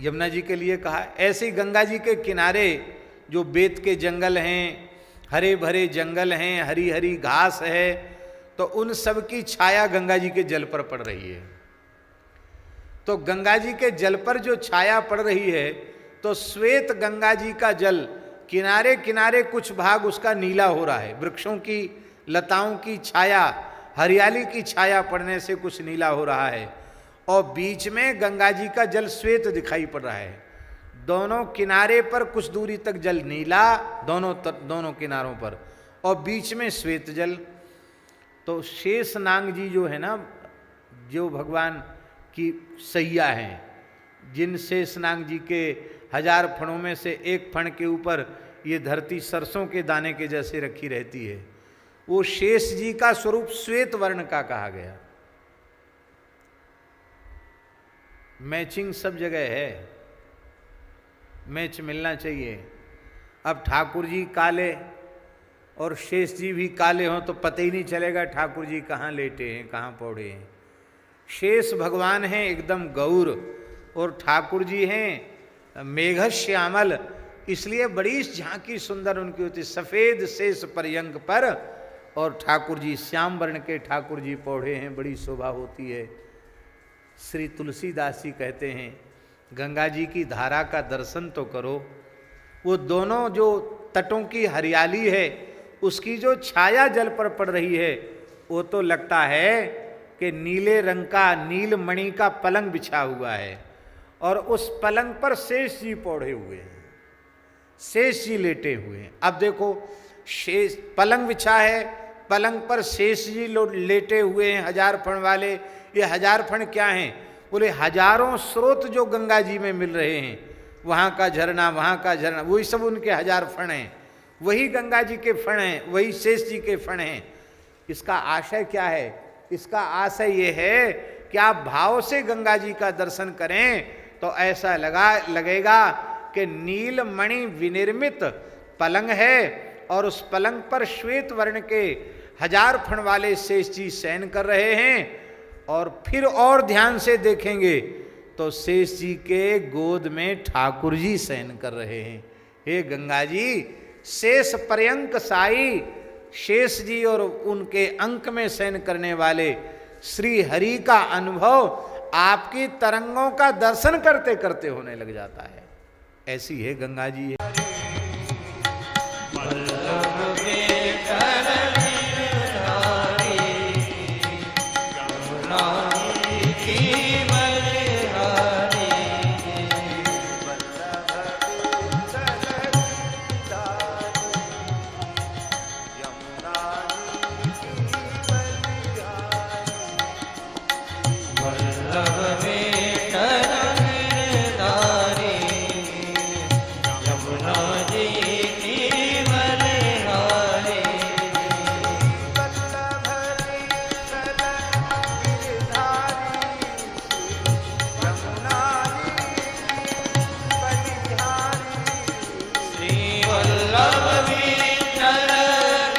यमुना जी के लिए कहा। ऐसे ही गंगा जी के किनारे जो बेत के जंगल हैं, हरे भरे जंगल हैं, हरी हरी घास है, तो उन सब की छाया गंगा जी के जल पर पड़ रही है। तो गंगा जी के जल पर जो छाया पड़ रही है, तो श्वेत गंगा जी का जल किनारे किनारे कुछ भाग उसका नीला हो रहा है, वृक्षों की लताओं की छाया, हरियाली की छाया पड़ने से कुछ नीला हो रहा है, और बीच में गंगा जी का जल श्वेत दिखाई पड़ रहा है। दोनों किनारे पर कुछ दूरी तक जल नीला, दोनों किनारों पर, और बीच में श्वेत जल। तो शेषनाग जी जो है ना, जो भगवान की सैया हैं, जिन शेषनाग जी के 1000 फणों में से एक फण के ऊपर ये धरती सरसों के दाने के जैसे रखी रहती है, वो शेष जी का स्वरूप श्वेत वर्ण का कहा गया। मैचिंग सब जगह है, मैच मिलना चाहिए। अब ठाकुर जी काले और शेष जी भी काले हों तो पता ही नहीं चलेगा ठाकुर जी कहाँ लेटे हैं, कहाँ पौड़े हैं। शेष भगवान हैं एकदम गौर, और ठाकुर जी हैं मेघश्यामल, इसलिए बड़ी झांकी सुंदर उनकी होती, सफेद शेष पर्यंक पर, और ठाकुर जी श्याम वर्ण के ठाकुर जी पौड़े हैं, बड़ी शोभा होती है। श्री तुलसीदास जी कहते हैं, गंगा जी की धारा का दर्शन तो करो, वो दोनों जो तटों की हरियाली है, उसकी जो छाया जल पर पड़ रही है, वो तो लगता है कि नीले रंग का, नीलमणि का पलंग बिछा हुआ है, और उस पलंग पर शेष जी पौड़े हुए हैं, शेष जी लेटे हुए हैं। अब देखो, शेष पलंग बिछा है, पलंग पर शेष जी लेटे हुए हैं 1000 फण वाले। ये 1000 फण क्या हैं? बोले हजारों स्रोत जो गंगा जी में मिल रहे हैं, वहाँ का झरना, वहाँ का झरना, वही सब उनके 1000 फण हैं, वही गंगा जी के फण हैं, वही शेष जी के फण हैं। इसका आशय क्या है? इसका आशय ये है कि आप भाव से गंगा जी का दर्शन करें तो ऐसा लगेगा कि नीलमणि विनिर्मित पलंग है, और उस पलंग पर श्वेत वर्ण के 1000 फण वाले शेष जी शयन कर रहे हैं। और फिर और ध्यान से देखेंगे तो शेष जी के गोद में ठाकुर जी शयन कर रहे हैं। हे गंगा जी, शेष पर्यंक साई, शेष जी और उनके अंक में शयन करने वाले श्री हरि का अनुभव आपकी तरंगों का दर्शन करते करते होने लग जाता है। ऐसी है गंगा जी है।